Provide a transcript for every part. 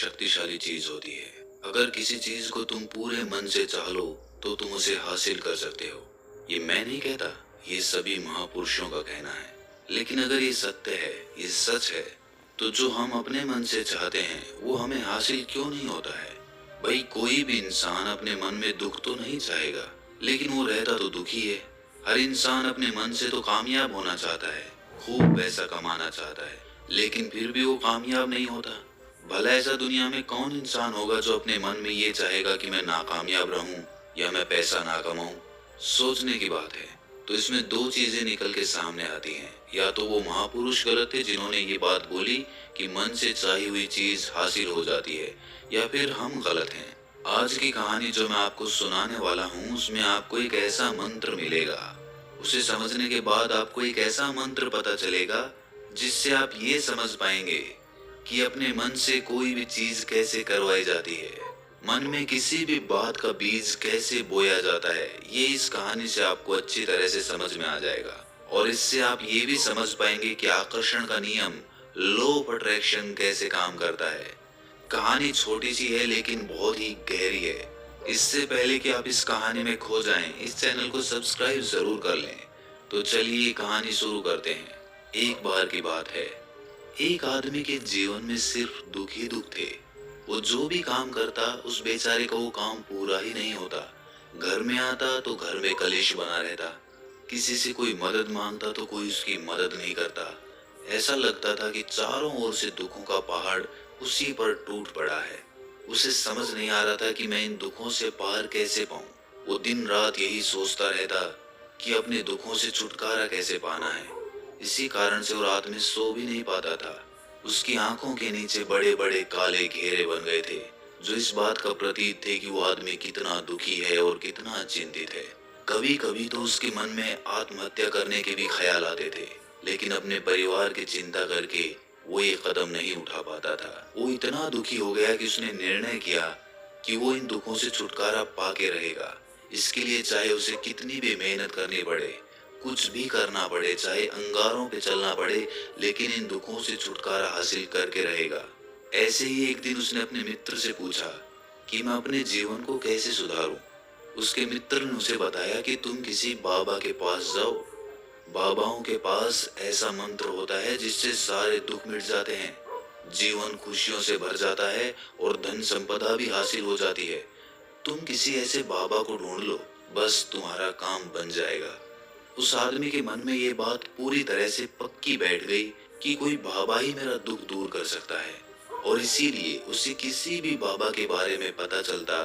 शक्तिशाली चीज होती है। अगर किसी चीज को तुम पूरे मन से चाह लो तो तुम उसे हासिल कर सकते हो। ये मैं नहीं कहता, ये सभी महापुरुषों का कहना है। लेकिन अगर ये सत्य है, ये सच है, तो जो हम अपने मन से चाहते हैं वो हमें हासिल क्यों नहीं होता है? भाई, कोई भी इंसान अपने मन में दुख तो नहीं चाहेगा, लेकिन वो रहता तो दुखी है। हर इंसान अपने मन से तो कामयाब होना चाहता है, खूब पैसा कमाना चाहता है, लेकिन फिर भी वो कामयाब नहीं होता। भला ऐसा दुनिया में कौन इंसान होगा जो अपने मन में ये चाहेगा कि मैं नाकामयाब रहूं या मैं पैसा ना कमाऊं? सोचने की बात है। तो इसमें दो चीजें निकल के सामने आती हैं। या तो वो महापुरुष गलत थे जिन्होंने ये बात बोली कि मन से चाही हुई चीज हासिल हो जाती है, या फिर हम गलत हैं। आज की कहानी जो मैं आपको सुनाने वाला हूँ उसमें आपको एक ऐसा मंत्र मिलेगा। उसे समझने के बाद आपको एक ऐसा मंत्र पता चलेगा जिससे आप ये समझ पाएंगे कि अपने मन से कोई भी चीज कैसे करवाई जाती है, मन में किसी भी बात का बीज कैसे बोया जाता है। ये इस कहानी से आपको अच्छी तरह से समझ में आ जाएगा, और इससे आप ये भी समझ पाएंगे कि आकर्षण का नियम, लॉ ऑफ अट्रैक्शन कैसे काम करता है। कहानी छोटी सी है लेकिन बहुत ही गहरी है। इससे पहले कि आप इस कहानी में खो जाएं, इस चैनल को सब्सक्राइब जरूर कर लें। तो चलिए कहानी शुरू करते हैं। एक बार की बात है, एक आदमी के जीवन में सिर्फ दुख ही दुख थे। वो जो भी काम करता उस बेचारे का वो काम पूरा ही नहीं होता। घर में आता तो घर में कलेश बना रहता, किसी से कोई मदद मांगता तो कोई उसकी मदद नहीं करता। ऐसा लगता था कि चारों ओर से दुखों का पहाड़ उसी पर टूट पड़ा है। उसे समझ नहीं आ रहा था कि मैं इन दुखों से पार कैसे पाऊं। वो दिन रात यही सोचता रहता कि अपने दुखों से छुटकारा कैसे पाना है। इसी कारण से वो रात में सो भी नहीं पाता था। उसकी आंखों के नीचे बड़े बड़े काले घेरे बन गए थे, जो इस बात का प्रतीक थे कि वो आदमी कितना दुखी है और कितना चिंतित है। कभी कभी तो उसके मन में आत्महत्या करने के भी ख्याल आते थे, लेकिन अपने परिवार की चिंता करके वो ये कदम नहीं उठा पाता था। वो इतना दुखी हो गया कि उसने निर्णय किया कि वो इन दुखों से छुटकारा पाके रहेगा। इसके लिए चाहे उसे कितनी भी मेहनत करनी पड़े, कुछ भी करना पड़े, चाहे अंगारों पे चलना पड़े, लेकिन इन दुखों से छुटकारा हासिल करके रहेगा। ऐसे ही एक दिन उसने अपने मित्र से पूछा कि मैं अपने जीवन को कैसे सुधारूं। उसके मित्र ने उसे बताया कि तुम किसी बाबा के पास जाओ। बाबाओं के पास ऐसा मंत्र होता है जिससे सारे दुख मिट जाते हैं, जीवन खुशियों से भर जाता है और धन संपदा भी हासिल हो जाती है। तुम किसी ऐसे बाबा को ढूंढ लो, बस तुम्हारा काम बन जाएगा। उस आदमी के मन में ये बात पूरी तरह से पक्की बैठ गई कि कोई बाबा ही मेरा दुख दूर कर सकता है, और इसीलिए उसे किसी भी बाबा के बारे में पता चलता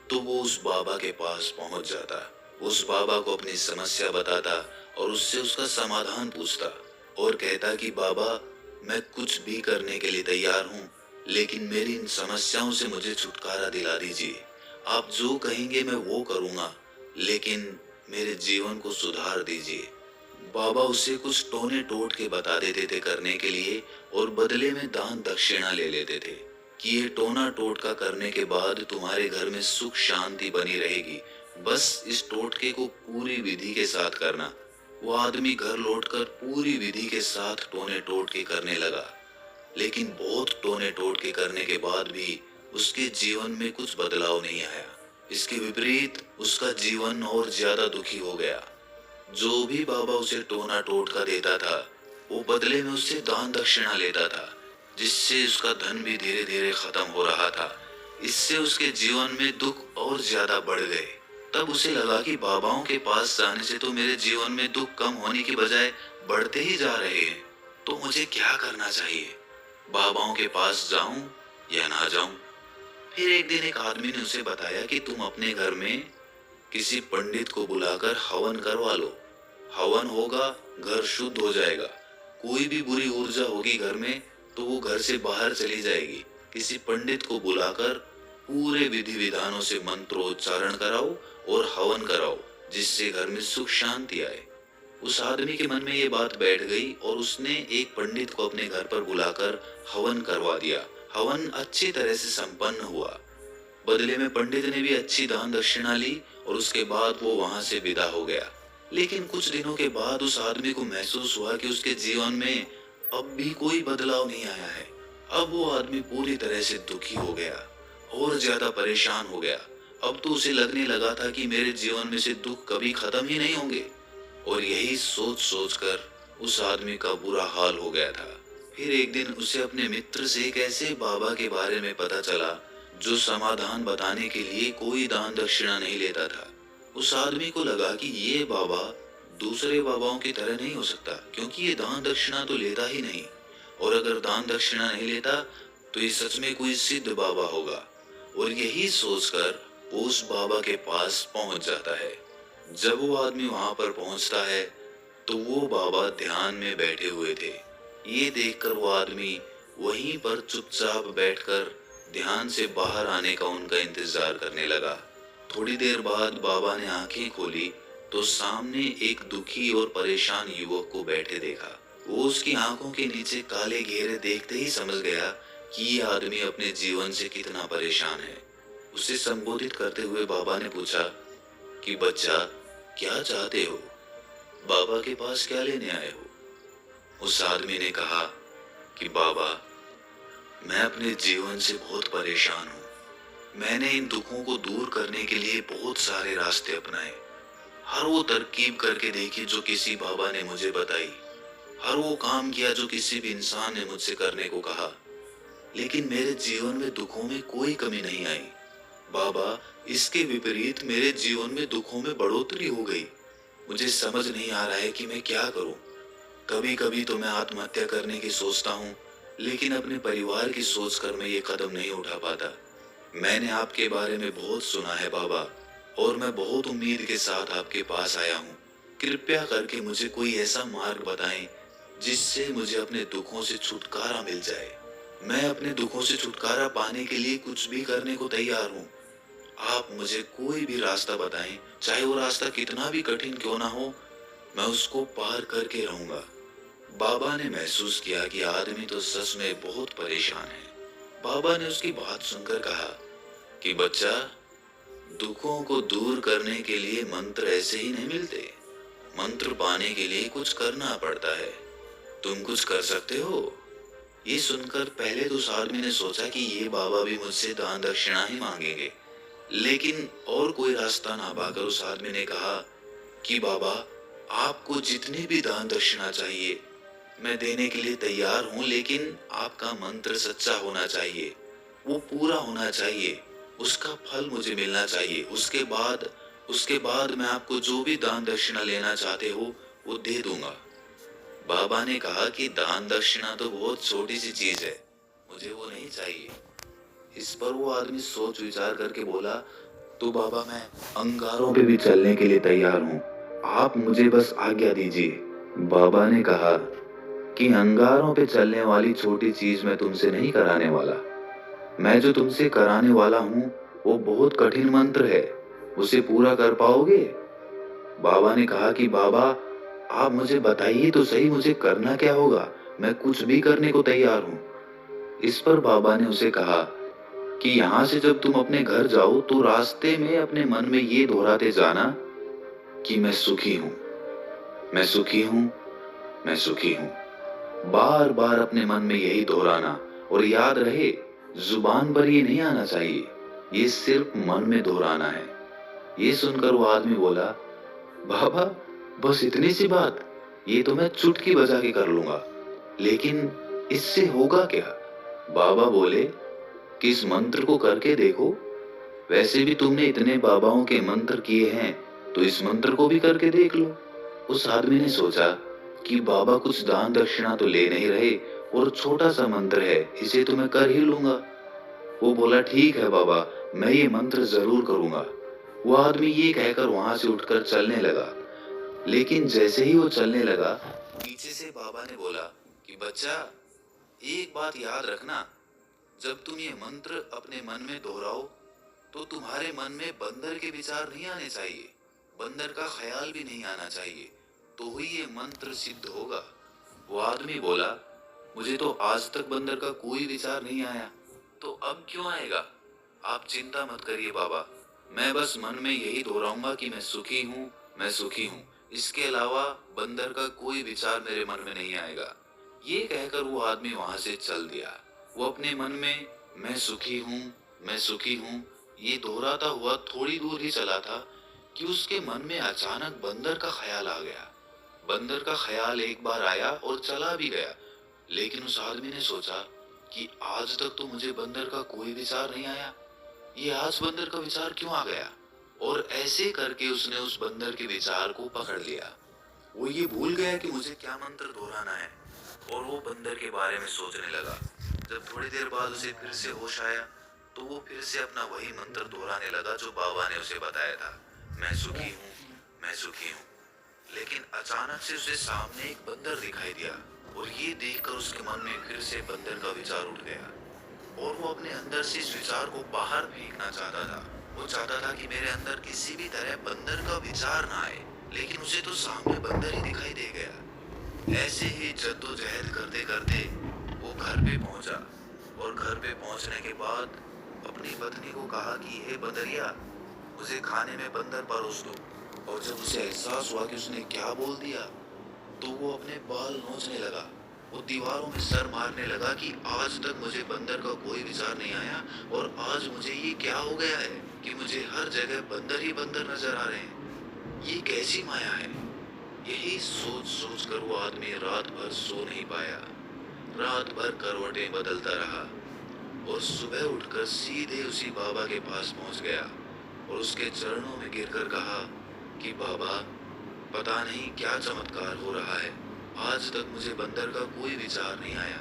तो वो उस बाबा के पास पहुंच जाता, उस बाबा को अपनी समस्या बताता और उससे उसका समाधान पूछता, और कहता कि बाबा, मैं कुछ भी करने के लिए तैयार हूँ, लेकिन मेरी इन समस्याओं से मुझे छुटकारा दिला दीजिए। आप जो कहेंगे मैं वो करूँगा, लेकिन मेरे जीवन को सुधार दीजिए। बाबा उसे कुछ टोने टोट के बता देते थे करने के लिए, और बदले में दान दक्षिणा ले लेते थे कि ये टोना टोटका करने के बाद तुम्हारे घर में सुख शांति बनी रहेगी, बस इस टोटके को पूरी विधि के साथ करना। वो आदमी घर लौटकर पूरी विधि के साथ टोने टोटके करने लगा, लेकिन बहुत टोने टोटके करने के बाद भी उसके जीवन में कुछ बदलाव नहीं आया। इसके विपरीत उसका जीवन और ज्यादा दुखी हो गया। जो भी बाबा उसे टोना टोटका देता था, वो बदले में उससे दान दक्षिणा लेता था, जिससे उसका धन भी धीरे धीरे खत्म हो रहा था। इससे उसके जीवन में दुख और ज्यादा बढ़ गए। तब उसे लगा कि बाबाओं के पास जाने से तो मेरे जीवन में दुख कम होने की बजाय बढ़ते ही जा रहे हैं, तो मुझे क्या करना चाहिए? बाबाओं के पास जाऊं या ना जाऊं? फिर एक दिन एक आदमी ने उसे बताया कि तुम अपने घर में किसी पंडित को बुलाकर हवन करवा लो। हवन होगा, घर शुद्ध हो जाएगा। कोई भी बुरी ऊर्जा होगी घर में तो वो घर से बाहर चली जाएगी। किसी पंडित को बुलाकर पूरे विधि विधानों से मंत्रोच्चारण कराओ और हवन कराओ, जिससे घर में सुख शांति आए। उस आदमी के मन में ये बात बैठ गई और उसने एक पंडित को अपने घर पर बुलाकर हवन करवा दिया। हवन अच्छी तरह से संपन्न हुआ। बदले में पंडित ने भी अच्छी दान दक्षिणा ली और उसके बाद वो वहां से विदा हो गया। लेकिन कुछ दिनों के बाद उस आदमी को महसूस हुआ कि उसके जीवन में अब भी कोई बदलाव नहीं आया है। अब वो आदमी पूरी तरह से दुखी हो गया और ज्यादा परेशान हो गया। अब तो उसे लगने लगा था कि मेरे जीवन में से दुख कभी खत्म ही नहीं होंगे, और यही सोच सोच कर उस आदमी का बुरा हाल हो गया था। फिर एक दिन उसे अपने मित्र से एक ऐसे बाबा के बारे में पता चला जो समाधान बताने के लिए कोई दान दक्षिणा नहीं लेता था। उस आदमी को लगा कि ये बाबा दूसरे बाबाओं की तरह नहीं हो सकता, क्योंकि ये दान दक्षिणा तो लेता ही नहीं, और अगर दान दक्षिणा नहीं लेता तो ये सच में कोई सिद्ध बाबा होगा। और यही सोचकर वो उस बाबा के पास पहुंच जाता है। जब वो आदमी वहां पर पहुंचता है तो वो बाबा ध्यान में बैठे हुए थे। ये देखकर वो आदमी वहीं पर चुपचाप बैठकर ध्यान से बाहर आने का उनका इंतजार करने लगा। थोड़ी देर बाद बाबा ने आंखें खोली तो सामने एक दुखी और परेशान युवक को बैठे देखा। वो उसकी आंखों के नीचे काले घेरे देखते ही समझ गया कि ये आदमी अपने जीवन से कितना परेशान है। उसे संबोधित करते हुए बाबा ने पूछा कि बच्चा, क्या चाहते हो? बाबा के पास क्या लेने आए हो? उस आदमी ने कहा कि बाबा, मैं अपने जीवन से बहुत परेशान हूँ। मैंने इन दुखों को दूर करने के लिए बहुत सारे रास्ते अपनाए, हर वो तरकीब करके देखी जो किसी बाबा ने मुझे बताई, हर वो काम किया जो किसी भी इंसान ने मुझसे करने को कहा, लेकिन मेरे जीवन में दुखों में कोई कमी नहीं आई। बाबा, इसके विपरीत मेरे जीवन में दुखों में बढ़ोतरी हो गई। मुझे समझ नहीं आ रहा है कि मैं क्या करूं। कभी कभी तो मैं आत्महत्या करने की सोचता हूं, लेकिन अपने परिवार की सोचकर मैं ये कदम नहीं उठा पाता। मैंने आपके बारे में बहुत सुना है बाबा, और मैं बहुत उम्मीद के साथ आपके पास आया हूँ। कृपया करके मुझे कोई ऐसा मार्ग बताएं जिससे मुझे अपने दुखों से छुटकारा मिल जाए। मैं अपने दुखों से छुटकारा पाने के लिए कुछ भी करने को तैयार हूँ। आप मुझे कोई भी रास्ता बताएं, चाहे वो रास्ता कितना भी कठिन क्यों ना हो, मैं उसको पार करके रहूंगा। बाबा ने महसूस किया कि आदमी तो सच में बहुत परेशान है। बाबा ने उसकी बात सुनकर कहा कि बच्चा, दुखों को दूर करने के लिए मंत्र ऐसे ही नहीं मिलते। मंत्र पाने के लिए कुछ करना पड़ता है। तुम कुछ कर सकते हो? ये सुनकर पहले तो उस आदमी ने सोचा कि ये बाबा भी मुझसे दान दक्षिणा ही मांगेंगे, लेकिन और कोई रास्ता ना पाकर उस आदमी ने कहा कि बाबा, आपको जितनी भी दान दक्षिणा चाहिए मैं देने के लिए तैयार हूँ, लेकिन आपका मंत्र सच्चा होना चाहिए, वो पूरा होना चाहिए, उसका फल मुझे मिलना चाहिए। उसके बाद मैं आपको जो भी दान दक्षिणा लेना चाहते हो वो दे दूंगा। बाबा ने कहा कि दान दक्षिणा तो बहुत छोटी सी चीज है, मुझे वो नहीं चाहिए। इस पर वो आदमी सोच विचार करके बोला, तो बाबा, मैं अंगारों पे भी चलने के लिए तैयार हूँ, आप मुझे बस आज्ञा दीजिए। बाबा ने कहा कि अंगारों पे चलने वाली छोटी चीज मैं तुमसे नहीं कराने वाला। मैं जो तुमसे कराने वाला हूँ वो बहुत कठिन मंत्र है, उसे पूरा कर पाओगे? बाबा ने कहा कि बाबा, आप मुझे बताइए तो सही, मुझे करना क्या होगा, मैं कुछ भी करने को तैयार हूँ। इस पर बाबा ने उसे कहा कि यहाँ से जब तुम अपने घर जाओ तो रास्ते में अपने मन में ये दोहराते जाना कि मैं सुखी हूँ, मैं सुखी हूँ, मैं सुखी हूँ। बार बार अपने मन में यही दोहराना, और याद रहे, जुबान पर ये नहीं आना चाहिए, ये सिर्फ मन में दोहराना है। ये सुनकर वो आदमी बोला, बाबा, बस इतनी सी बात, ये तो मैं चुटकी बजा के कर लूंगा, लेकिन इससे होगा क्या? बाबा बोले कि इस मंत्र को करके देखो, वैसे भी तुमने इतने बाबाओं के मंत्र किए हैं, तो इस मंत्र को भी करके देख लो। उस आदमी ने सोचा कि बाबा कुछ दान दक्षिणा तो ले नहीं रहे, और छोटा सा मंत्र है, इसे तो मैं कर ही लूंगा। वो बोला, ठीक है बाबा, मैं ये मंत्र जरूर करूंगा। वो आदमी ये कहकर वहां से उठकर चलने लगा, लेकिन जैसे ही वो चलने लगा, पीछे से बाबा ने बोला कि बच्चा, एक बात याद रखना, जब तुम ये मंत्र अपने मन में दोहराओ तो तुम्हारे मन में बंदर के विचार नहीं आने चाहिए, बंदर का ख्याल भी नहीं आना चाहिए, तो ही ये मंत्र सिद्ध होगा। वो आदमी बोला, मुझे तो आज तक बंदर का कोई विचार नहीं आया, तो अब क्यों आएगा? आप चिंता मत करिए बाबा, मैं बस मन में यही दोहराऊंगा कि मैं सुखी हूँ, मैं सुखी हूँ, इसके अलावा बंदर का कोई विचार मेरे मन में नहीं आएगा। ये कहकर वो आदमी वहां से चल दिया। वो अपने मन में मैं सुखी हूँ ये दोहराता हुआ थोड़ी दूर ही चला था कि उसके मन में अचानक बंदर का ख्याल आ गया। बंदर का ख्याल एक बार आया और चला भी गया, लेकिन उस आदमी ने सोचा कि आज तक तो मुझे बंदर का कोई विचार नहीं आया, ये आज बंदर का विचार क्यों आ गया। और ऐसे करके उसने उस बंदर के विचार को पकड़ लिया। वो ये भूल गया कि मुझे क्या मंत्र दोहराना है और वो बंदर के बारे में सोचने लगा। जब थोड़ी देर बाद उसे फिर से होश आया तो वो फिर से अपना वही मंत्र दोहराने लगा जो बाबा ने उसे बताया था, मैं सुखी हूँ, मैं सुखी हूँ। लेकिन अचानक से उसे सामने एक बंदर दिखाई दिया और ये देखकर उसके मन में फिर से बंदर का विचार उठ गया और वो अपने अंदर से इस विचार को बाहर फेंकना चाहता था। वो चाहता था कि मेरे अंदर किसी भी तरह बंदर का विचार ना आए, लेकिन उसे तो सामने बंदर ही दिखाई दे गया। ऐसे ही जद्दोजहद करते करते वो घर पे पहुंचा और घर पे पहुंचने के बाद अपनी पत्नी को कहा कि हे बंदरिया, मुझे खाने में बंदर परोस दो। और जब उसे एहसास हुआ कि उसने क्या बोल दिया तो वो अपने बाल नोचने लगा। वो दीवारों में सर मारने लगा कि आज तक मुझे बंदर का कोई विचार नहीं आया और आज मुझे ये क्या हो गया है कि मुझे हर जगह बंदर ही बंदर नजर आ रहे हैं। ये कैसी माया है। यही सोच सोच कर वो आदमी रात भर सो नहीं पाया। रात भर करवटें बदलता रहा और सुबह उठकर सीधे उसी बाबा के पास पहुंच गया और उसके चरणों में गिरकर कहा कि बाबा, पता नहीं क्या चमत्कार हो रहा है, आज तक मुझे बंदर का कोई विचार नहीं आया,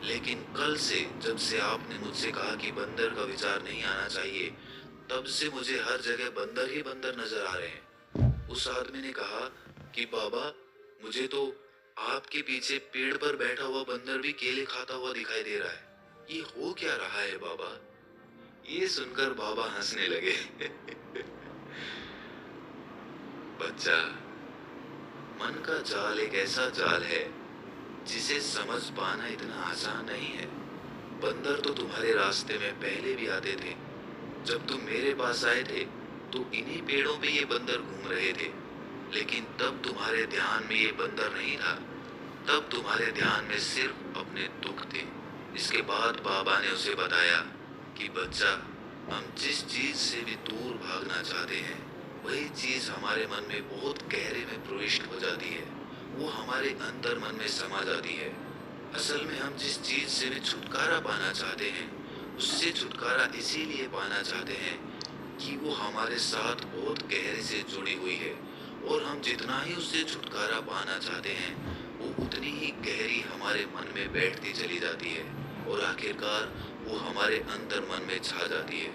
लेकिन कल से जब से आपने मुझसे कहा कि बंदर का विचार नहीं आना चाहिए, तब से मुझे हर जगह बंदर ही बंदर नजर आ रहे हैं। उस आदमी ने कहा कि बाबा, मुझे तो आपके पीछे पेड़ पर बैठा हुआ बंदर भी केले खाता हुआ दिखाई दे रहा है, ये हो क्या रहा है बाबा। ये सुनकर बाबा हंसने लगे। बच्चा, मन का जाल एक ऐसा जाल है जिसे समझ पाना इतना आसान नहीं है। बंदर तो तुम्हारे रास्ते में पहले भी आते थे। जब तुम मेरे पास आए थे तो इन्हीं पेड़ों पे ये बंदर घूम रहे थे, लेकिन तब तुम्हारे ध्यान में ये बंदर नहीं था। तब तुम्हारे ध्यान में सिर्फ अपने दुख थे। इसके बाद बाबा ने उसे बताया कि बच्चा, हम जिस चीज से भी दूर भागना चाहते हैं वही चीज हमारे मन में बहुत गहरे में प्रविष्ट हो जाती है, वो हमारे अंतर मन में समा जाती है। असल में हम जिस चीज से भी छुटकारा पाना चाहते हैं उससे छुटकारा इसीलिए पाना चाहते हैं कि वो हमारे साथ बहुत गहरे से जुड़ी हुई है और हम जितना ही उससे छुटकारा पाना चाहते हैं वो उतनी ही गहरी हमारे मन में बैठती चली जाती है और आखिरकार वो हमारे अंतर मन में छा जाती है।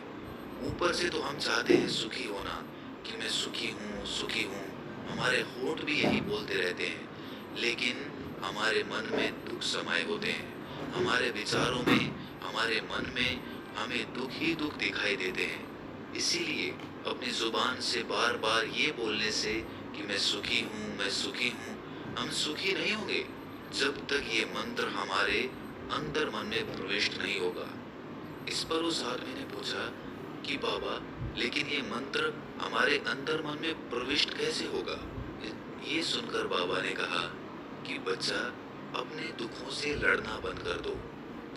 ऊपर से तो हम चाहते हैं सुखी होना कि मैं सुखी हूँ, हमारे होंठ भी यही बोलते रहते हैं, लेकिन हमारे मन में दुख समाये होते हैं। हमारे विचारों में, हमारे मन में हमें दुख ही दुख दिखाई देते हैं। इसीलिए अपनी जुबान से बार बार ये बोलने से कि मैं सुखी हूँ, हम सुखी नहीं होंगे जब तक ये मंत्र हमारे अंतर मन में प्रविष्ट नहीं होगा। इस पर उस आदमी ने पूछा कि बाबा, लेकिन ये मंत्र हमारे अंतर मन में प्रविष्ट कैसे होगा। ये सुनकर बाबा ने कहा कि बच्चा, अपने दुखों से लड़ना बंद कर दो।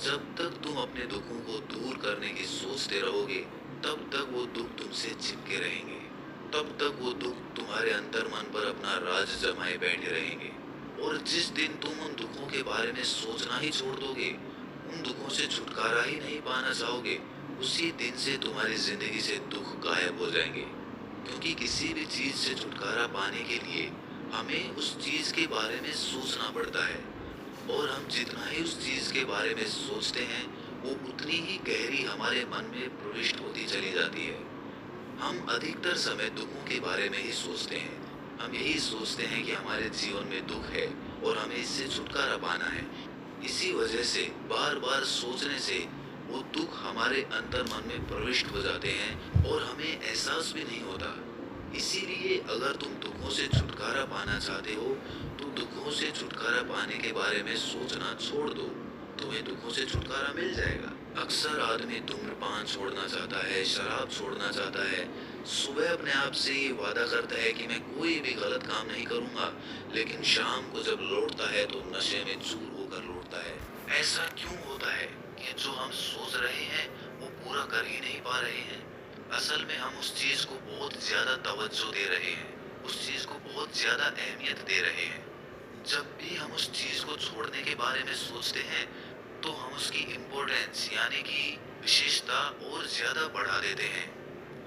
जब तक तुम अपने दुखों को दूर करने की सोचते रहोगे तब तक वो दुख तुमसे चिपके रहेंगे, तब तक वो दुख तुम्हारे अंतर मन पर अपना राज जमाए बैठे रहेंगे। और जिस दिन तुम उन दुखों के बारे में सोचना ही छोड़ दोगे, उन दुखों से छुटकारा ही नहीं पाना चाहोगे, उसी दिन से तुम्हारी जिंदगी से दुख गायब हो जाएंगे। क्योंकि किसी भी चीज से छुटकारा पाने के लिए हमें उस चीज के बारे में सोचना पड़ता है और हम जितना ही उस चीज के बारे में सोचते हैं वो उतनी ही गहरी हमारे मन में प्रविष्ट होती चली जाती है। हम अधिकतर समय दुखों के बारे में ही सोचते हैं। हम यही सोचते हैं कि हमारे जीवन में दुख है और हमें इससे छुटकारा पाना है। इसी वजह से बार बार सोचने से वो दुख हमारे अंतर मन में प्रविष्ट हो जाते हैं और हमें एहसास भी नहीं होता। इसीलिए अगर तुम दुखों से छुटकारा पाना चाहते हो तो दुखों से छुटकारा पाने के बारे में सोचना छोड़ दो, तुम्हें दुखों से छुटकारा मिल जाएगा। अक्सर आदमी धूम्रपान छोड़ना चाहता है, शराब छोड़ना चाहता है, सुबह अपने आप से ये वादा करता है कि मैं कोई भी गलत काम नहीं करूंगा, लेकिन शाम को जब लौटता है तो नशे में चूर होकर लौटता है। ऐसा क्यों होता है कि कि जो हम सोच रहे हैं वो पूरा कर ही नहीं पा रहे हैं। असल में हम उस चीज को बहुत ज्यादा तवज्जो दे रहे हैं, उस चीज को बहुत ज्यादा अहमियत दे रहे हैं। जब भी हम उस चीज को छोड़ने के बारे में सोचते हैं तो हम उसकी इम्पोर्टेंस यानी कि विशेषता और ज्यादा बढ़ा देते हैं।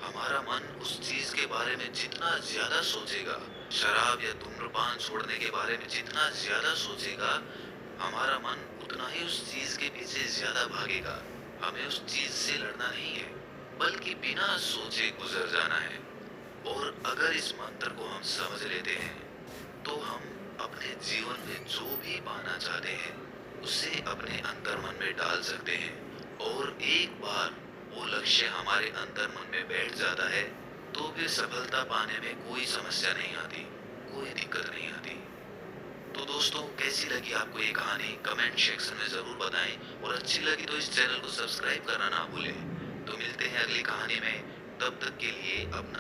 हमारा मन उस चीज के बारे में जितना ज्यादा सोचेगा, शराब या धूम्रपान छोड़ने के बारे में जितना ज्यादा सोचेगा, हमारा मन उतना ही उस चीज के पीछे ज्यादा भागेगा। हमें उस चीज से लड़ना नहीं है, बल्कि बिना सोचे गुजर जाना है। और अगर इस मंत्र को हम समझ लेते हैं तो हम अपने जीवन में जो भी पाना चाहते हैं उसे अपने अंतर मन में डाल सकते हैं। और एक बार वो लक्ष्य हमारे अंतर मन में बैठ जाता है तो फिर सफलता पाने में कोई समस्या नहीं आती, कोई दिक्कत नहीं आती। तो दोस्तों, कैसी लगी आपको ये कहानी कमेंट सेक्शन में जरूर बताएं, और अच्छी लगी तो इस चैनल को सब्सक्राइब करना ना भूलें। तो मिलते हैं अगली कहानी में, तब तक के लिए अपना